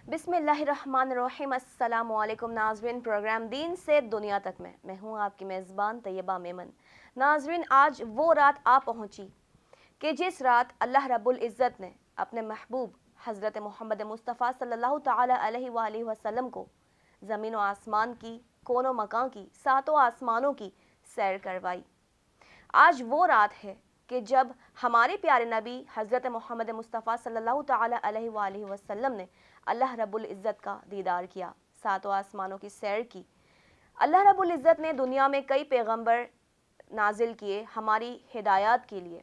بسم اللہ الرحمن الرحیم۔ السلام علیکم ناظرین، پروگرام دین سے دنیا تک میں ہوں آپ کی میزبان طیبہ میمن۔ ناظرین، آج وہ رات آ پہنچی کہ جس رات اللہ رب العزت نے اپنے محبوب حضرت محمد مصطفیٰ صلی اللہ تعالی علیہ وآلہ وسلم کو زمین و آسمان کی، کون و مکان کی، ساتوں آسمانوں کی سیر کروائی۔ آج وہ رات ہے کہ جب ہمارے پیارے نبی حضرت محمد مصطفیٰ صلی اللہ تعالی علیہ وآلہ وسلم نے اللہ رب العزت کا دیدار کیا، ساتوں آسمانوں کی سیر کی۔ اللہ رب العزت نے دنیا میں کئی پیغمبر نازل کیے ہماری ہدایات کے لیے،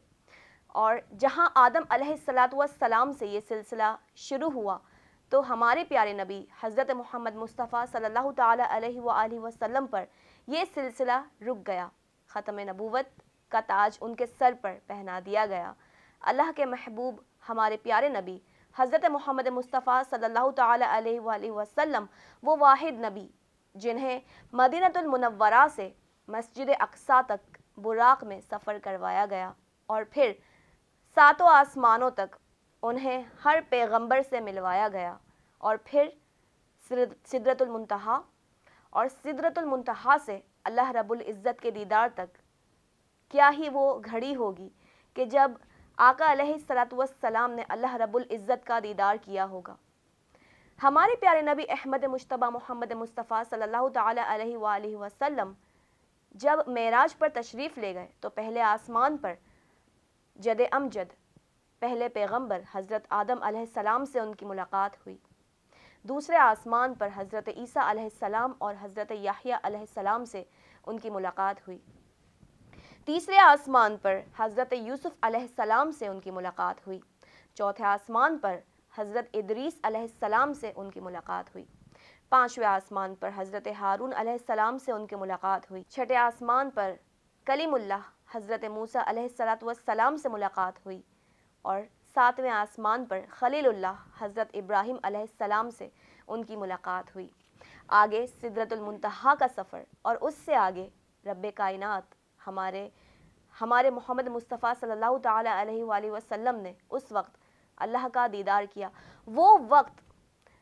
اور جہاں آدم علیہ السلام سے یہ سلسلہ شروع ہوا تو ہمارے پیارے نبی حضرت محمد مصطفیٰ صلی اللہ تعالی علیہ وآلہ وسلم پر یہ سلسلہ رک گیا۔ ختم نبوت کا تاج ان کے سر پر پہنا دیا گیا۔ اللہ کے محبوب ہمارے پیارے نبی حضرت محمد مصطفیٰ صلی اللہ تعالی علیہ وآلہ وسلم وہ واحد نبی جنہیں مدینہ المنورہ سے مسجد اقصیٰ تک براق میں سفر کروایا گیا، اور پھر ساتوں آسمانوں تک انہیں ہر پیغمبر سے ملوایا گیا، اور پھر سدرۃ المنتہا، اور سدرۃ المنتہا سے اللہ رب العزت کے دیدار تک کیا ہی وہ گھڑی ہوگی کہ جب آقا علیہ السلام نے اللہ رب العزت کا دیدار کیا ہوگا۔ ہمارے پیارے نبی احمد مجتبی محمد مصطفیٰ صلی اللہ تعالی علیہ وآلہ وسلم جب معراج پر تشریف لے گئے تو پہلے آسمان پر جد امجد پہلے پیغمبر حضرت آدم علیہ السلام سے ان کی ملاقات ہوئی۔ دوسرے آسمان پر حضرت عیسیٰ علیہ السلام اور حضرت یحییٰ علیہ السلام سے ان کی ملاقات ہوئی۔ تیسرے آسمان پر حضرت یوسف علیہ السلام سے ان کی ملاقات ہوئی۔ چوتھے آسمان پر حضرت ادریس علیہ السلام سے ان کی ملاقات ہوئی۔ پانچویں آسمان پر حضرت ہارون علیہ السلام سے ان کی ملاقات ہوئی۔ چھٹے آسمان پر کلیم اللہ حضرت موسیٰ علیہ السلام سے ملاقات ہوئی، اور ساتویں آسمان پر خلیل اللہ حضرت ابراہیم علیہ السلام سے ان کی ملاقات ہوئی۔ آگے سدرۃ المنتہا کا سفر، اور اس سے آگے رب کائنات ہمارے محمد مصطفیٰ صلی اللہ تعالی علیہ وآلہ وسلم نے اس وقت اللہ کا دیدار کیا۔ وہ وقت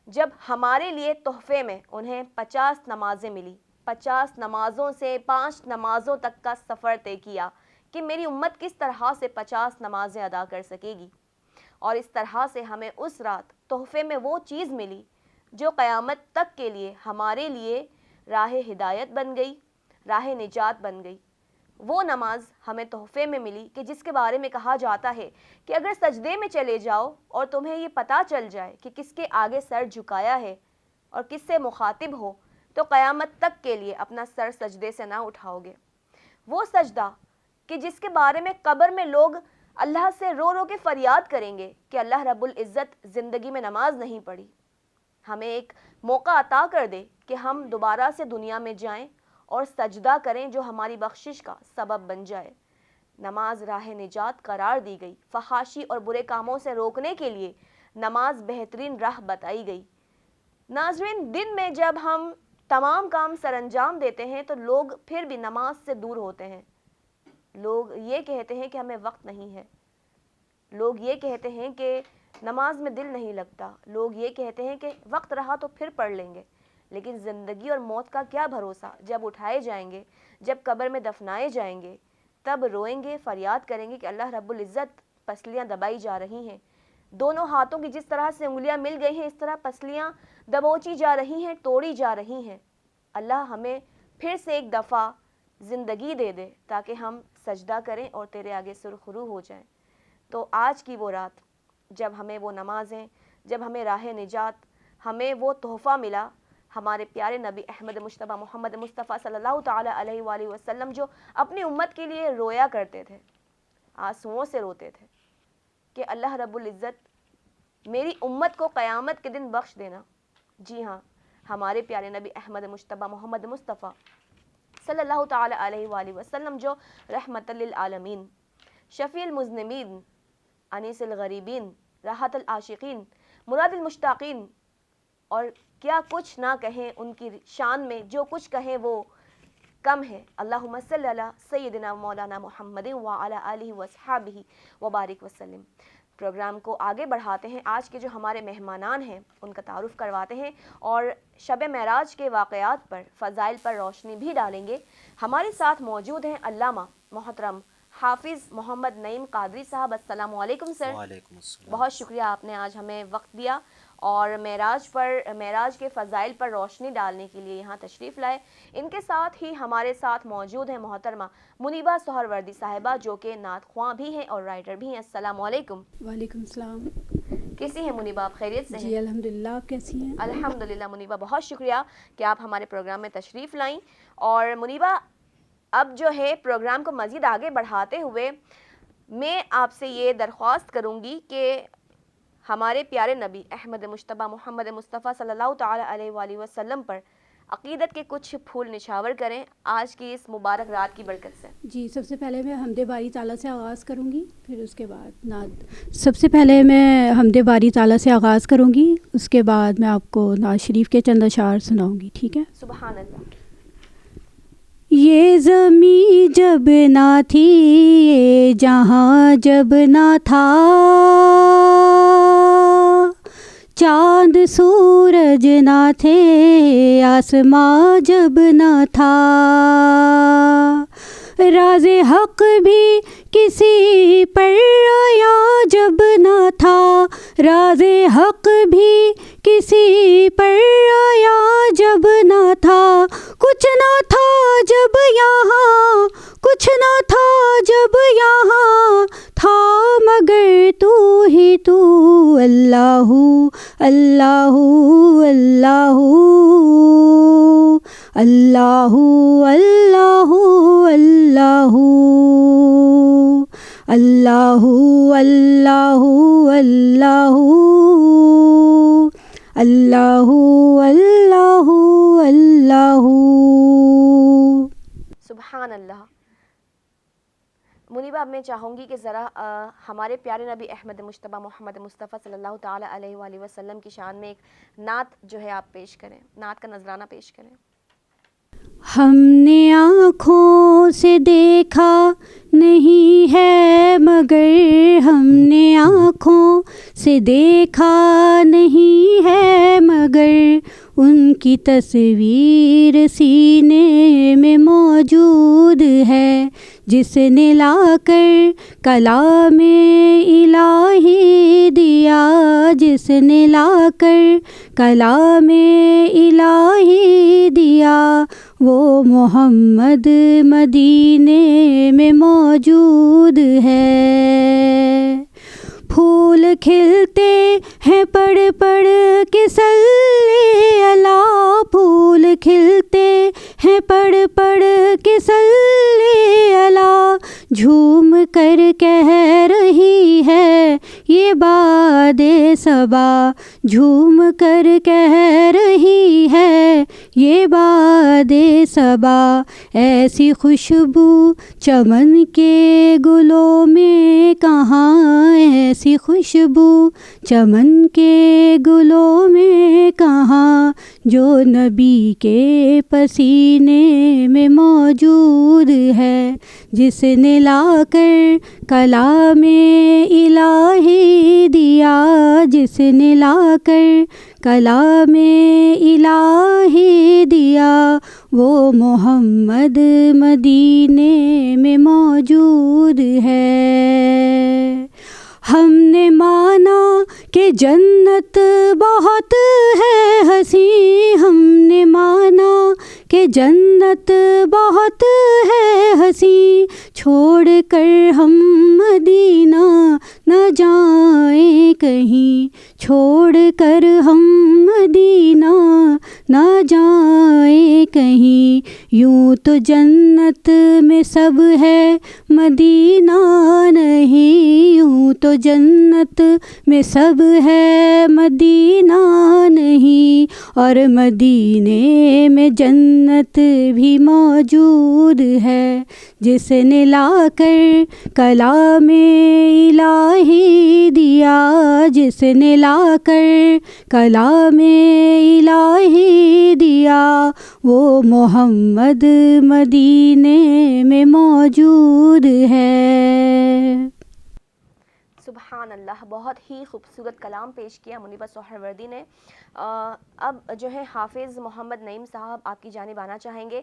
جب ہمارے لیے تحفے میں انہیں 50 نمازیں ملی، 50 نمازوں سے 5 نمازوں تک کا سفر طے کیا کہ میری امت کس طرح سے 50 نمازیں ادا کر سکے گی، اور اس طرح سے ہمیں اس رات تحفے میں وہ چیز ملی جو قیامت تک کے لیے ہمارے لیے راہ ہدایت بن گئی، راہ نجات بن گئی۔ وہ نماز ہمیں تحفے میں ملی کہ جس کے بارے میں کہا جاتا ہے کہ اگر سجدے میں چلے جاؤ اور تمہیں یہ پتہ چل جائے کہ کس کے آگے سر جھکایا ہے اور کس سے مخاطب ہو، تو قیامت تک کے لیے اپنا سر سجدے سے نہ اٹھاؤ گے۔ وہ سجدہ کہ جس کے بارے میں قبر میں لوگ اللہ سے رو رو کے فریاد کریں گے کہ اللہ رب العزت زندگی میں نماز نہیں پڑھی، ہمیں ایک موقع عطا کر دے کہ ہم دوبارہ سے دنیا میں جائیں اور سجدہ کریں جو ہماری بخشش کا سبب بن جائے۔ نماز راہ نجات قرار دی گئی، فحاشی اور برے کاموں سے روکنے کے لیے نماز بہترین راہ بتائی گئی۔ ناظرین، دن میں جب ہم تمام کام سر انجام دیتے ہیں تو لوگ پھر بھی نماز سے دور ہوتے ہیں۔ لوگ یہ کہتے ہیں کہ ہمیں وقت نہیں ہے، لوگ یہ کہتے ہیں کہ نماز میں دل نہیں لگتا، لوگ یہ کہتے ہیں کہ وقت رہا تو پھر پڑھ لیں گے۔ لیکن زندگی اور موت کا کیا بھروسہ؟ جب اٹھائے جائیں گے، جب قبر میں دفنائے جائیں گے، تب روئیں گے، فریاد کریں گے کہ اللہ رب العزت پسلیاں دبائی جا رہی ہیں، دونوں ہاتھوں کی جس طرح سے انگلیاں مل گئی ہیں اس طرح پسلیاں دبوچی جا رہی ہیں، توڑی جا رہی ہیں۔ اللہ ہمیں پھر سے ایک دفعہ زندگی دے دے تاکہ ہم سجدہ کریں اور تیرے آگے سرخرو ہو جائیں۔ تو آج کی وہ رات جب ہمیں وہ نمازیں، جب ہمیں راہ نجات، ہمیں وہ تحفہ ملا ہمارے پیارے نبی احمد مجتبی محمد مصطفیٰ صلی اللہ تعالی علیہ وآلہ وسلم جو اپنی امت کے لیے رویا کرتے تھے، آنسوؤں سے روتے تھے کہ اللہ رب العزت میری امت کو قیامت کے دن بخش دینا۔ جی ہاں، ہمارے پیارے نبی احمد مجتبی محمد مصطفیٰ صلی اللہ تعالی علیہ وآلہ وسلم جو رحمت للعالمین، شفیع المذنبین، انیس الغریبین، راحت العاشقین، مراد المشتاقین، اور کیا کچھ نہ کہیں ان کی شان میں، جو کچھ کہیں وہ کم ہے. اللہم صلی علی سیدنا مولانا محمد وعلی آلہ وصحبہ وبارک وسلم. پروگرام کو آگے بڑھاتے ہیں. آج کے جو ہمارے مہمانان ہیں ان کا تعارف کرواتے ہیں اور شب معراج کے واقعات پر، فضائل پر روشنی بھی ڈالیں گے. ہمارے ساتھ موجود ہیں علامہ محترم حافظ محمد نعیم قادری صاحب. السلام علیکم سر. وعلیکم السلام. بہت شکریہ آپ نے آج ہمیں وقت دیا اور معراج کے فضائل پر روشنی ڈالنے کے لیے یہاں تشریف لائے. ان کے ساتھ ہی ہمارے ساتھ موجود ہیں محترمہ منیبہ سہروردی صاحبہ جو کہ نعت خواں بھی ہیں اور رائٹر بھی ہیں. السلام علیکم. وعلیکم السلام. کیسی ہیں منیبہ؟ آپ خیریت سے ہیں؟ جی الحمدللہ. آپ کیسی ہیں؟ الحمدللہ منیبہ بہت شکریہ کہ آپ ہمارے پروگرام میں تشریف لائیں. اور منیبہ اب جو ہے پروگرام کو مزید آگے بڑھاتے ہوئے میں آپ سے یہ درخواست کروں گی کہ ہمارے پیارے نبی احمد مجتبیٰ محمد مصطفیٰ صلی اللہ تعالی علیہ وآلہ وسلم پر عقیدت کے کچھ پھول نچھاور کریں آج کی اس مبارک رات کی برکت سے. جی سب سے پہلے میں حمد باری تعالیٰ سے آغاز کروں گی، پھر اس کے بعد نعت. سب سے پہلے میں حمد باری تعالیٰ سے آغاز کروں گی، اس کے بعد میں آپ کو نعت شریف کے چند اشعار سناؤں گی. ٹھیک ہے؟ سبحان اللہ. یہ زمین جب نہ تھی، یہ جہاں جب نہ تھا، چاند سورج نہ تھے، آسماں جب نہ تھا، راز حق بھی کسی پر آیا جب نہ تھا، راز حق بھی کسی پر آیا جب نہ تھا، کچھ نہ تھا جب یہاں، کچھ نہ تھا جب یہاں تھا، مگر تو ہی تو، اللہ اللہ اللہ اللہ اللہ اللہ اللہ اللہ اللہ اللہ اللہ. سبحان اللہ. منیبہ اب میں چاہوں گی کہ ذرا ہمارے پیارے نبی احمد مجتبیٰ محمد مصطفیٰ صلی اللہ تعالی علیہ وآلہ وسلم کی شان میں ایک نعت جو ہے آپ پیش کریں، نعت کا نذرانہ پیش کریں. ہم نے آنکھوں سے دیکھا نہیں ہے مگر، ہم نے آنکھوں سے دیکھا نہیں ہے مگر، ان کی تصویر سینے میں موجود ہے، جس نے لا کر کلام الہی دیا، جس نے لا کر کلام الہی دیا، وہ محمد مدینے میں موجود ہے. پھول کھلتے ہیں پڑھ پڑھ کے صلی اللہ، پھول کھلتے ہیں پڑھ پڑھ کے صلی اللہ، جھوم کر کہہ رہی ہے یہ باد صبا، جھوم کر کہہ رہی ہے یہ باد صبا، ایسی خوشبو چمن کے گلوں میں کہاں، ایسی خوشبو چمن کے گلوں میں کہاں، جو نبی کے پسینے میں موجود ہے، جس نے لا کر کلام الہی دیا، جس نے لا کر کلام الہی دیا، وہ محمد مدینے میں موجود ہے. ہم نے مانا کہ جنت بہت ہے حسین، ہم نے مانا کہ جنت بہت ہے حسین، چھوڑ کر ہم مدینہ نہ جائیں کہیں، چھوڑ کر ہم مدینہ نہ جائیں کہیں، یوں تو جنت میں سب ہے مدینہ نہیں، یوں تو جنت میں سب ہے مدینہ نہیں، اور مدینے میں جنت بھی موجود ہے، جس نے لا کر کلام الہی دیا، جس نے لا کر کلام الہی دیا، وہ محمد مدینے میں موجود ہے۔ سبحان اللہ، بہت ہی خوبصورت کلام پیش کیا منیبہ سہروردی نے۔ اب جو ہے حافظ محمد نعیم صاحب آپ کی جانب آنا چاہیں گے،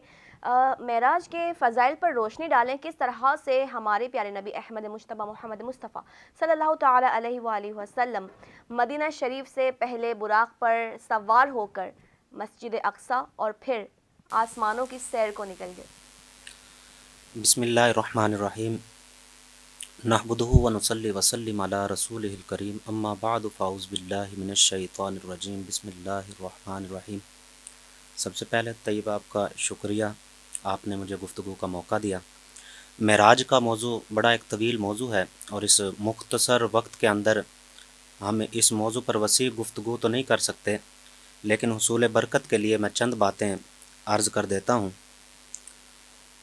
معراج کے فضائل پر روشنی ڈالیں، کس طرح سے ہمارے پیارے نبی احمد مجتبیٰ محمد مصطفیٰ صلی اللہ تعالی علیہ وآلہ وسلم مدینہ شریف سے پہلے براق پر سوار ہو کر مسجد اقصیٰ اور پھر آسمانوں کی سیر کو نکل گئے۔ بسم اللہ الرحمن الرحیم، نحمدہ ونصلی وسلم علی رسولہ الکریم، اما بعد فاعوذ باللہ من الشیطان الرجیم، بسم اللہ الرحمن الرحیم۔ سب سے پہلے طیبہ آپ کا شکریہ، آپ نے مجھے گفتگو کا موقع دیا۔ معراج کا موضوع بڑا ایک طویل موضوع ہے، اور اس مختصر وقت کے اندر ہم اس موضوع پر وسیع گفتگو تو نہیں کر سکتے، لیکن حصول برکت کے لیے میں چند باتیں عرض کر دیتا ہوں۔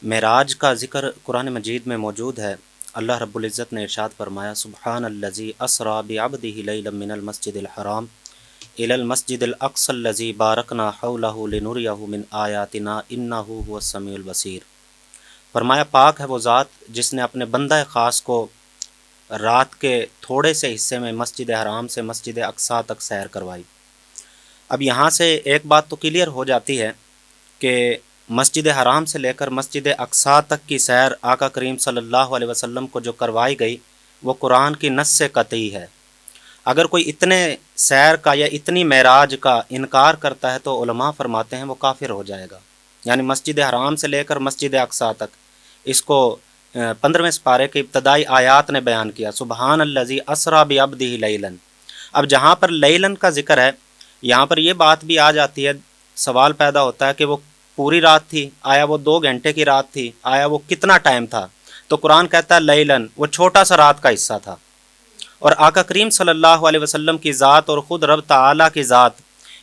معراج کا ذکر قرآن مجید میں موجود ہے۔ اللہ رب العزت نے ارشاد فرمایا، سبحان الذی اسریٰ بعبدہ لیلا من المسجد الحرام الی المسجد الاقصی الذی بارکنا حولہ لنریہ من آیاتنا انہ هو السمیع البصیر۔ فرمایا پاک ہے وہ ذات جس نے اپنے بندہ خاص کو رات کے تھوڑے سے حصے میں مسجد حرام سے مسجد اقصیٰ تک سیر کروائی۔ اب یہاں سے ایک بات تو کلیئر ہو جاتی ہے کہ مسجد حرام سے لے کر مسجد اقصیٰ تک کی سیر آقا کریم صلی اللہ علیہ وسلم کو جو کروائی گئی وہ قرآن کی نص سے قطعی ہے۔ اگر کوئی اتنے سیر کا یا اتنی معراج کا انکار کرتا ہے تو علماء فرماتے ہیں وہ کافر ہو جائے گا۔ یعنی مسجد حرام سے لے کر مسجد اقصیٰ تک، اس کو 15ویں سپارے کے ابتدائی آیات نے بیان کیا، سبحان الذی اسریٰ بعبدہ لیلاً۔ اب جہاں پر لیلاً کا ذکر ہے، یہاں پر یہ بات بھی آ جاتی ہے، سوال پیدا ہوتا ہے کہ وہ پوری رات تھی، آیا وہ 2 گھنٹے کی رات تھی، آیا وہ کتنا ٹائم تھا؟ تو قرآن کہتا ہے لیلاً، وہ چھوٹا سا رات کا حصہ تھا۔ اور آقا کریم صلی اللہ علیہ وسلم کی ذات اور خود رب تعالیٰ کی ذات،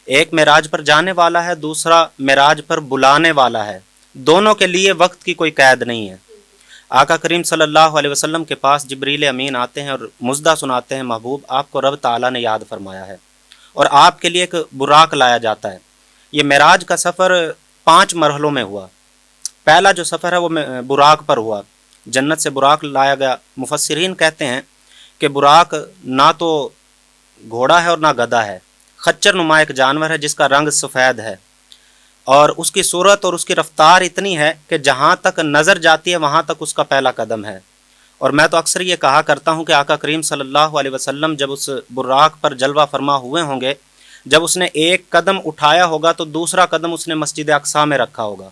ایک معراج پر جانے والا ہے، دوسرا معراج پر بلانے والا ہے، دونوں کے لیے وقت کی کوئی قید نہیں ہے۔ آقا کریم صلی اللہ علیہ وسلم کے پاس جبریل امین آتے ہیں اور مژدہ سناتے ہیں، محبوب آپ کو رب تعالیٰ نے یاد فرمایا ہے اور آپ کے لیے ایک براق لایا جاتا ہے۔ یہ معراج کا سفر 5 مرحلوں میں ہوا۔ پہلا جو سفر ہے وہ براق پر ہوا، جنت سے براق لایا گیا۔ مفسرین کہتے ہیں کہ براق نہ تو گھوڑا ہے اور نہ گدھا ہے، خچر نما ایک جانور ہے جس کا رنگ سفید ہے، اور اس کی صورت اور اس کی رفتار اتنی ہے کہ جہاں تک نظر جاتی ہے وہاں تک اس کا پہلا قدم ہے۔ اور میں تو اکثر یہ کہا کرتا ہوں کہ آقا کریم صلی اللہ علیہ وسلم جب اس براق پر جلوہ فرما ہوئے ہوں گے، جب اس نے ایک قدم اٹھایا ہوگا تو دوسرا قدم اس نے مسجد اقصیٰ میں رکھا ہوگا۔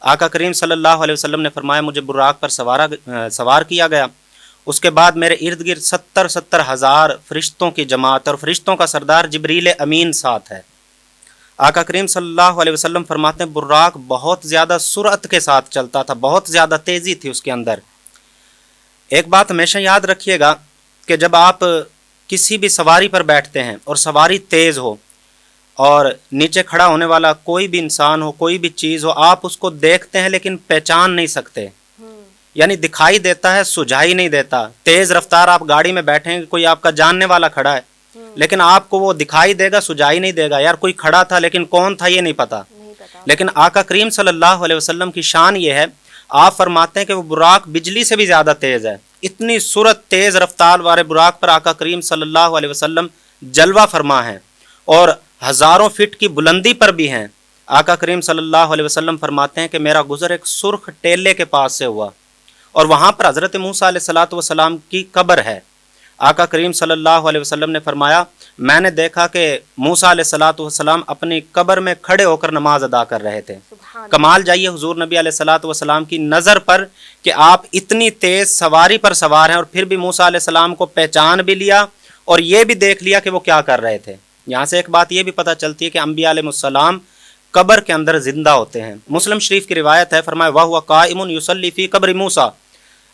آقا کریم صلی اللہ علیہ وسلم نے فرمایا مجھے براق پر سوار کیا گیا، اس کے بعد میرے ارد گرد 70 ہزار فرشتوں کی جماعت اور فرشتوں کا سردار جبریل امین ساتھ ہے۔ آقا کریم صلی اللہ علیہ وسلم فرماتے ہیں براق بہت زیادہ سرعت کے ساتھ چلتا تھا، بہت زیادہ تیزی تھی اس کے اندر۔ ایک بات ہمیشہ یاد رکھیے گا کہ جب آپ کسی بھی سواری پر بیٹھتے ہیں اور سواری تیز ہو اور نیچے کھڑا ہونے والا کوئی بھی انسان ہو، کوئی بھی چیز ہو، آپ اس کو دیکھتے ہیں لیکن پہچان نہیں سکتے، یعنی دکھائی دیتا ہے سجھائی نہیں دیتا۔ تیز رفتار آپ گاڑی میں بیٹھیں گے، کوئی آپ کا جاننے والا کھڑا ہے لیکن آپ کو وہ دکھائی دے گا سجھائی نہیں دے گا، یار کوئی کھڑا تھا لیکن کون تھا یہ نہیں پتا۔ لیکن آقا کریم صلی اللہ علیہ وسلم کی شان یہ ہے، آپ فرماتے ہیں کہ وہ براق بجلی سے بھی زیادہ تیز ہے۔ اتنی سرعت تیز رفتار والے براق پر آقا کریم صلی اللہ علیہ وسلم جلوہ فرما ہیں، اور ہزاروں فٹ کی بلندی پر بھی ہیں۔ آقا کریم صلی اللہ علیہ وسلم فرماتے ہیں کہ میرا گزر ایک سرخ ٹیلے کے پاس سے ہوا، اور وہاں پر حضرت موسیٰ علیہ السلام کی قبر ہے۔ آقا کریم صلی اللہ علیہ وسلم نے فرمایا میں نے دیکھا کہ موسیٰ علیہ السلام اپنی قبر میں کھڑے ہو کر نماز ادا کر رہے تھے۔ کمال جائیے حضور نبی علیہ السلام کی نظر پر کہ آپ اتنی تیز سواری پر سوار ہیں اور پھر بھی موسیٰ علیہ السلام کو پہچان بھی لیا اور یہ بھی دیکھ لیا کہ وہ کیا کر رہے تھے۔ یہاں سے ایک بات یہ بھی پتہ چلتی ہے کہ انبیاء علیہ السلام قبر کے اندر زندہ ہوتے ہیں۔ مسلم شریف کی روایت ہے، فرمایا وَهُوَ قَائِمٌ يُصَلِّي فِي قَبْرِ موسیٰ،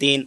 3,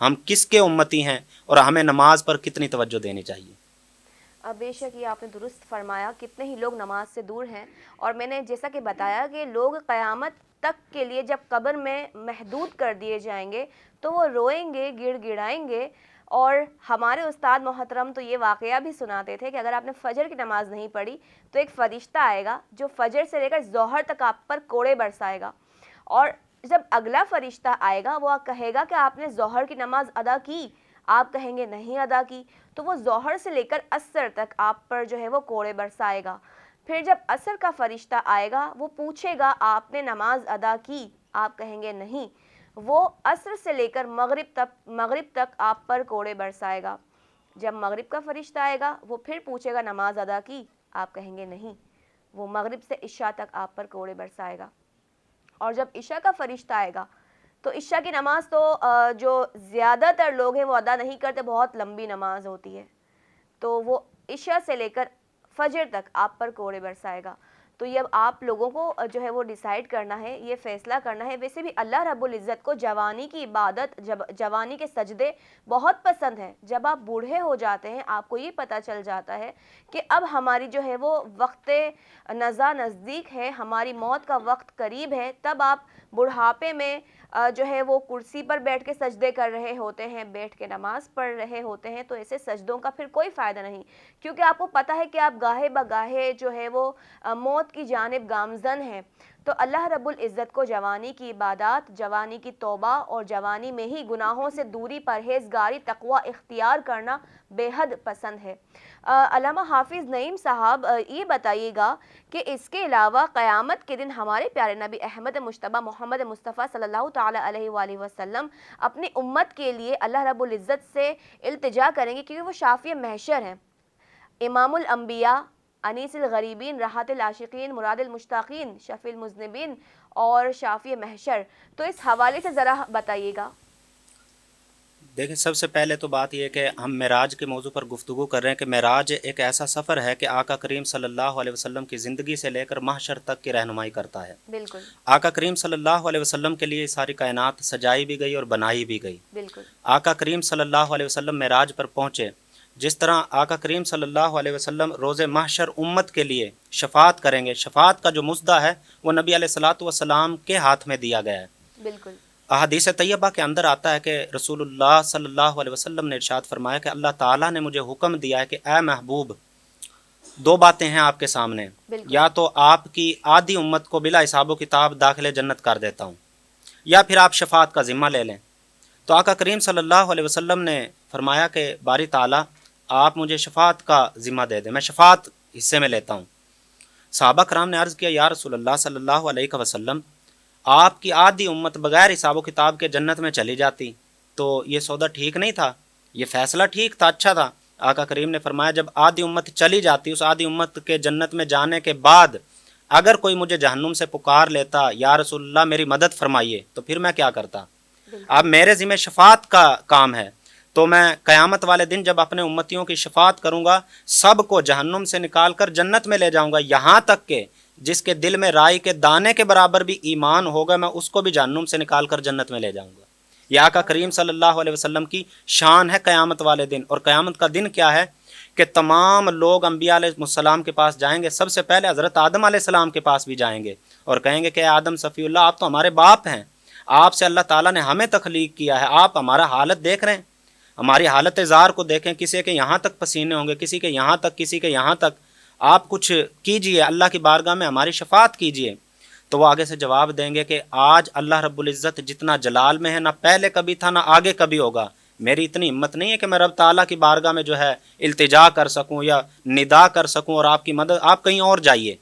ہم کس کے امتی ہیں اور ہمیں نماز پر کتنی توجہ دینی چاہیے۔ بے شک یہ آپ نے درست فرمایا، کتنے ہی لوگ نماز سے دور ہیں، اور میں نے جیسا کہ بتایا کہ لوگ قیامت تک کے لیے جب قبر میں محدود کر دیے جائیں گے تو وہ روئیں گے، گڑ گڑائیں گے۔ اور ہمارے استاد محترم تو یہ واقعہ بھی سناتے تھے کہ اگر آپ نے فجر کی نماز نہیں پڑھی تو ایک فرشتہ آئے گا جو فجر سے لے کر ظہر تک آپ پر کوڑے برسائے گا، اور جب اگلا فرشتہ آئے گا وہ کہے گا کہ آپ نے ظہر کی نماز ادا کی، آپ کہیں گے نہیں ادا کی، تو وہ ظہر سے لے کر عصر تک آپ پر جو ہے وہ کوڑے برسائے گا۔ پھر جب عصر کا فرشتہ آئے گا وہ پوچھے گا آپ نے نماز ادا کی، آپ کہیں گے نہیں، وہ عصر سے لے کر مغرب تک آپ پر کوڑے برسائے گا۔ جب مغرب کا فرشتہ آئے گا وہ پھر پوچھے گا نماز ادا کی، آپ کہیں گے نہیں، وہ مغرب سے عشاء تک آپ پر کوڑے برسائے گا۔ اور جب عشاء کا فرشتہ آئے گا تو عشاء کی نماز تو جو زیادہ تر لوگ ہیں وہ ادا نہیں کرتے، بہت لمبی نماز ہوتی ہے، تو وہ عشاء سے لے کر فجر تک آپ پر کوڑے برسائے گا۔ تو یہ اب آپ لوگوں کو جو ہے وہ ڈیسائیڈ کرنا ہے، یہ فیصلہ کرنا ہے۔ ویسے بھی اللہ رب العزت کو جوانی کی عبادت، جوانی کے سجدے بہت پسند ہیں۔ جب آپ بوڑھے ہو جاتے ہیں آپ کو یہ پتہ چل جاتا ہے کہ اب ہماری جو ہے وہ وقت نزا نزدیک ہے، ہماری موت کا وقت قریب ہے، تب آپ بڑھاپے میں جو ہے وہ کرسی پر بیٹھ کے سجدے کر رہے ہوتے ہیں، بیٹھ کے نماز پڑھ رہے ہوتے ہیں، تو ایسے سجدوں کا پھر کوئی فائدہ نہیں، کیونکہ آپ کو پتہ ہے کہ آپ گاہے بگاہے جو ہے وہ موت کی جانب گامزن ہیں۔ تو اللہ رب العزت کو جوانی کی عبادات، جوانی کی توبہ اور جوانی میں ہی گناہوں سے دوری، پرہیزگاری، تقوی اختیار کرنا بے حد پسند ہے۔ علامہ حافظ نعیم صاحب یہ بتائیے گا کہ اس کے علاوہ قیامت کے دن ہمارے پیارے نبی احمد مجتبیٰ محمد مصطفیٰ صلی اللہ تعالی علیہ وآلہ وسلم اپنی امت کے لیے اللہ رب العزت سے التجا کریں گے، کیونکہ وہ شافی محشر ہیں، امام الانبیاء، انیس الغریبین، راحت العاشقین، مراد المشتاقین، شفیع المذنبین اور شافی محشر۔ تو اس حوالے سے ذرا بتائیے گا۔ دیکھیں، سب سے پہلے تو بات یہ کہ ہم معراج کے موضوع پر گفتگو کر رہے ہیں کہ معراج ایک ایسا سفر ہے کہ آقا کریم صلی اللہ علیہ وسلم کی زندگی سے لے کر محشر تک کی رہنمائی کرتا ہے۔ بالکل آقا کریم صلی اللہ علیہ وسلم کے لیے ساری کائنات سجائی بھی گئی اور بنائی بھی گئی۔ بالکل آقا کریم صلی اللہ علیہ وسلم معراج پر پہنچے، جس طرح آقا کریم صلی اللہ علیہ وسلم روز محشر امت کے لیے شفاعت کریں گے، شفاعت کا جو مژدہ ہے وہ نبی علیہ الصلوۃ والسلام کے ہاتھ میں دیا گیا ہے۔ بالکل احادیث طیبہ کے اندر آتا ہے کہ رسول اللہ صلی اللہ علیہ وسلم نے ارشاد فرمایا کہ اللہ تعالیٰ نے مجھے حکم دیا ہے کہ اے محبوب، دو باتیں ہیں آپ کے سامنے، بالکل یا تو آپ کی آدھی امت کو بلا حساب و کتاب داخل جنت کر دیتا ہوں، یا پھر آپ شفاعت کا ذمہ لے لیں۔ تو آقا کریم صلی اللہ علیہ وسلم نے فرمایا کہ باری تعالیٰ آپ مجھے شفاعت کا ذمہ دے دیں، میں شفاعت حصے میں لیتا ہوں۔ صحابہ کرام نے عرض کیا یا رسول اللہ صلی اللہ علیہ وسلم، آپ کی آدھی امت بغیر حساب و کتاب کے جنت میں چلی جاتی تو یہ سودا ٹھیک نہیں تھا، یہ فیصلہ ٹھیک تھا، اچھا تھا۔ آقا کریم نے فرمایا جب آدھی امت چلی جاتی، اس آدھی امت کے جنت میں جانے کے بعد اگر کوئی مجھے جہنم سے پکار لیتا یا رسول اللہ میری مدد فرمائیے، تو پھر میں کیا کرتا؟ اب میرے ذمہ شفاعت کا کام ہے، تو میں قیامت والے دن جب اپنے امتیوں کی شفاعت کروں گا، سب کو جہنم سے نکال کر جنت میں لے جاؤں گا، یہاں تک کہ جس کے دل میں رائی کے دانے کے برابر بھی ایمان ہوگا میں اس کو بھی جہنم سے نکال کر جنت میں لے جاؤں گا۔ یہ آقا کریم صلی اللہ علیہ وسلم کی شان ہے قیامت والے دن۔ اور قیامت کا دن کیا ہے کہ تمام لوگ انبیاء علیہ السلام کے پاس جائیں گے، سب سے پہلے حضرت آدم علیہ السلام کے پاس بھی جائیں گے اور کہیں گے کہ اے آدم صفی اللہ، آپ تو ہمارے باپ ہیں، آپ سے اللہ تعالیٰ نے ہمیں تخلیق کیا ہے، آپ ہمارا حالت دیکھ رہے ہیں، ہماری حالت زار کو دیکھیں، کسی کے یہاں تک پسینے ہوں گے، کسی کے یہاں تک، کسی کے یہاں تک، آپ کچھ کیجئے، اللہ کی بارگاہ میں ہماری شفاعت کیجئے۔ تو وہ آگے سے جواب دیں گے کہ آج اللہ رب العزت جتنا جلال میں ہے نہ پہلے کبھی تھا نہ آگے کبھی ہوگا، میری اتنی ہمت نہیں ہے کہ میں رب تعالیٰ کی بارگاہ میں جو ہے التجا کر سکوں یا ندا کر سکوں اور آپ کی مدد، آپ کہیں اور جائیے۔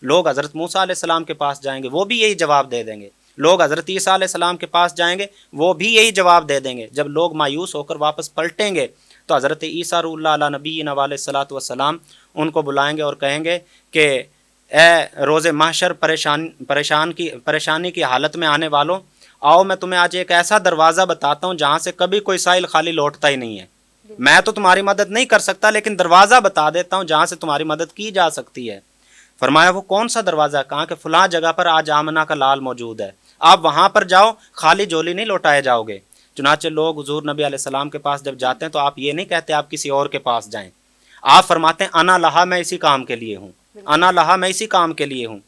لوگ حضرت موسیٰ علیہ السلام کے پاس جائیں گے، وہ بھی یہی جواب دے دیں گے۔ لوگ حضرت عیسیٰ علیہ السلام کے پاس جائیں گے، وہ بھی یہی جواب دے دیں گے۔ جب لوگ مایوس ہو کر واپس پلٹیں گے تو حضرت عیسیٰ روح اللہ علیہ نبینا علیہ الصلوۃ والسلام ان کو بلائیں گے اور کہیں گے کہ اے روز محشر پریشانی کی حالت میں آنے والوں، آؤ میں تمہیں آج ایک ایسا دروازہ بتاتا ہوں جہاں سے کبھی کوئی سائل خالی لوٹتا ہی نہیں ہے۔ میں تو تمہاری مدد نہیں کر سکتا لیکن دروازہ بتا دیتا ہوں جہاں سے تمہاری مدد کی جا سکتی ہے۔ فرمایا وہ کون سا دروازہ ہے؟ کہا کہ فلاں جگہ پر آج آمنہ کا لال موجود ہے، آپ وہاں پر جاؤ، خالی جولی نہیں لوٹائے جاؤ گے۔ چنانچہ لوگ حضور نبی علیہ السلام کے پاس جب جاتے ہیں تو آپ یہ نہیں کہتے آپ کسی اور کے پاس جائیں، آپ فرماتے ہیں انا لہا، میں اسی کام کے لیے ہوں، انا لہا، میں اسی کام کے لیے ہوں۔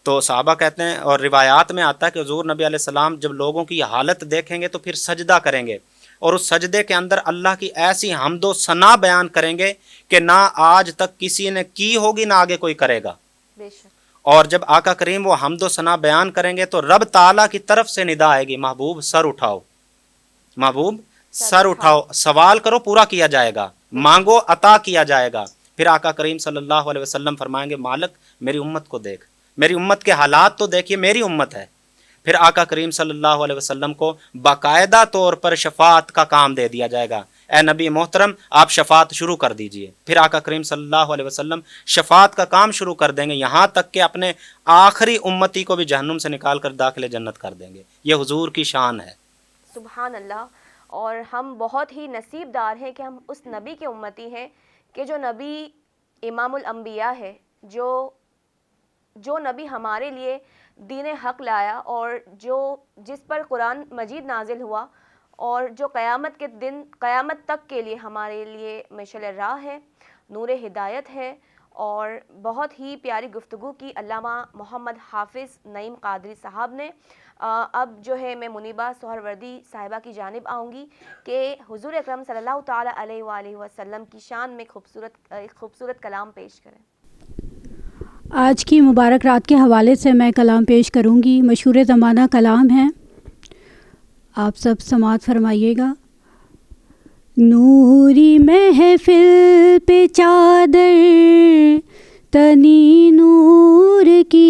تو صحابہ کہتے ہیں اور روایات میں آتا ہے کہ حضور نبی علیہ السلام جب لوگوں کی حالت دیکھیں گے تو پھر سجدہ کریں گے، اور اس سجدے کے اندر اللہ کی ایسی حمد و ثنا بیان کریں گے کہ نہ آج تک کسی نے کی ہوگی نہ آگے کوئی کرے گا۔ بے شک۔ اور جب آقا کریم وہ حمد و ثنا بیان کریں گے تو رب تعالیٰ کی طرف سے ندا آئے گی، محبوب سر اٹھاؤ، محبوب سر اٹھاؤ، سوال کرو پورا کیا جائے گا، مانگو عطا کیا جائے گا۔ پھر آقا کریم صلی اللہ علیہ وسلم فرمائیں گے مالک میری امت کو دیکھ، میری امت کے حالات تو دیکھیے، میری امت ہے۔ پھر آقا کریم صلی اللہ علیہ وسلم کو باقاعدہ طور پر شفاعت کا کام دے دیا جائے گا، اے نبی محترم آپ شفاعت شروع کر دیجئے۔ پھر آقا کریم صلی اللہ علیہ وسلم شفاعت کا کام شروع کر دیں گے، یہاں تک کہ اپنے آخری امتی کو بھی جہنم سے نکال کر داخل جنت کر دیں گے۔ یہ حضور کی شان ہے۔ سبحان اللہ۔ اور ہم بہت ہی نصیب دار ہیں کہ ہم اس نبی کے امتی ہیں کہ جو نبی امام الانبیاء ہے، جو نبی ہمارے لیے دین حق لایا، اور جس پر قرآن مجید نازل ہوا، اور جو قیامت کے دن، قیامت تک کے لیے ہمارے لیے مشعل راہ ہے، نور ہدایت ہے۔ اور بہت ہی پیاری گفتگو کی علامہ محمد حافظ نعیم قادری صاحب نے۔ اب جو ہے میں منیبہ سہروردی صاحبہ کی جانب آؤں گی کہ حضور اکرم صلی اللہ تعالیٰ علیہ وآلہ وسلم کی شان میں ایک خوبصورت کلام پیش کریں۔ آج کی مبارک رات کے حوالے سے میں کلام پیش کروں گی، مشہور زمانہ کلام ہے، آپ سب سماعت فرمائیے گا۔ نوری محفل پہ چادر تنی نور کی،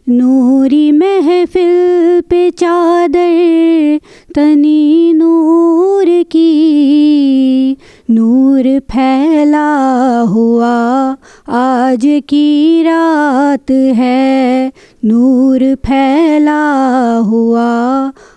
نوری محفل پہ چادر تنی نور کی، نور پھیلا ہوا آج کی رات ہے، نور پھیلا ہوا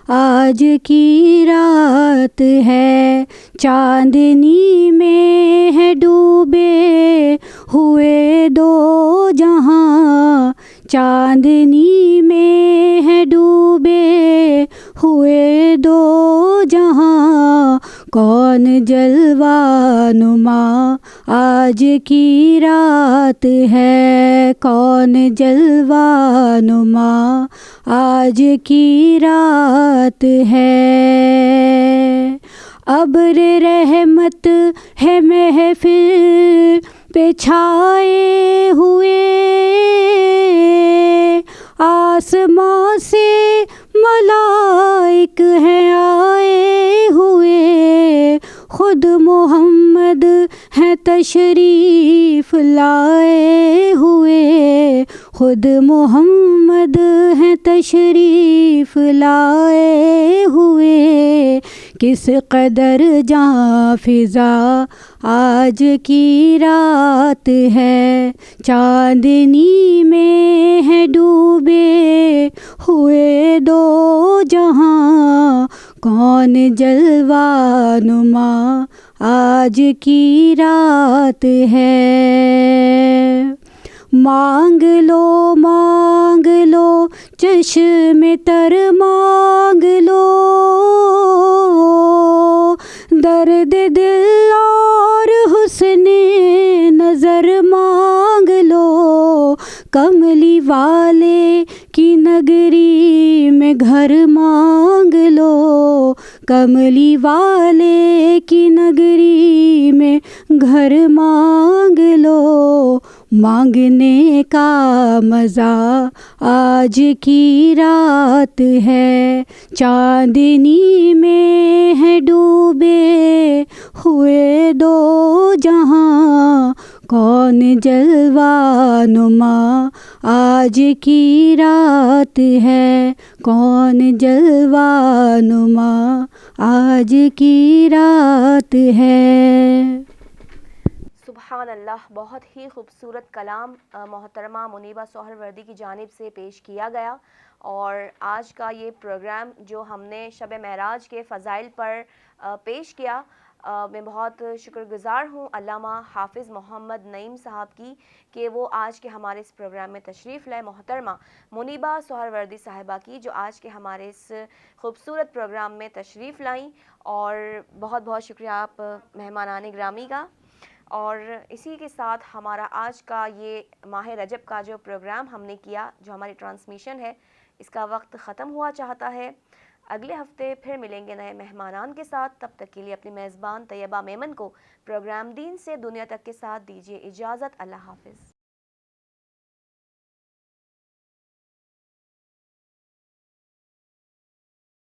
آج کی رات ہے، چاندنی میں ہے ڈوبے ہوئے دو جہاں، چاندنی میں ہے ڈوبے ہوئے دو جہاں، کون جلوہ نما آج کی رات ہے، کون جلوہ نما آج کی رات ہے، ابر رحمت ہے محفل پہ چھائے ہوئے، آسماں سے ملائک ہیں آئے ہوئے، خود محمد ہیں تشریف لائے ہوئے، خود محمد ہیں تشریف لائے ہوئے، کس قدر جاں فضا آج کی رات ہے، چاندنی میں ہے ڈوبے ہوئے دو جہاں، کون جلوہ نما آج کی رات ہے، مانگ لو چشم تر مانگ لو، درد دل اور حسن نظر مانگ لو، کملی والے کی نگری میں گھر مانگ لو، کملی والے کی نگری میں گھر مانگ لو، مانگنے کا مزہ آج کی رات ہے، چاندنی میں ہے ڈوبے ہوئے دو جہاں، کون جلوہ نما آج کی رات ہے، کون جلوہ نما آج کی رات ہے۔ سبحان اللہ، بہت ہی خوبصورت کلام محترمہ منیبہ سہروردی کی جانب سے پیش کیا گیا۔ اور آج کا یہ پروگرام جو ہم نے شب معراج کے فضائل پر پیش کیا، میں بہت شکر گزار ہوں علامہ حافظ محمد نعیم صاحب کی کہ وہ آج کے ہمارے اس پروگرام میں تشریف لائے، محترمہ منیبہ سہروردی صاحبہ کی جو آج کے ہمارے اس خوبصورت پروگرام میں تشریف لائیں، اور بہت بہت شکریہ آپ مہمانان گرامی کا۔ اور اسی کے ساتھ ہمارا آج کا یہ ماہ رجب کا جو پروگرام ہم نے کیا، جو ہماری ٹرانسمیشن ہے، اس کا وقت ختم ہوا چاہتا ہے۔ اگلے ہفتے پھر ملیں گے نئے مہمانان کے ساتھ، تب تک کے لیے اپنی میزبان طیبہ میمن کو پروگرام دین سے دنیا تک کے ساتھ دیجیے اجازت۔ اللہ حافظ۔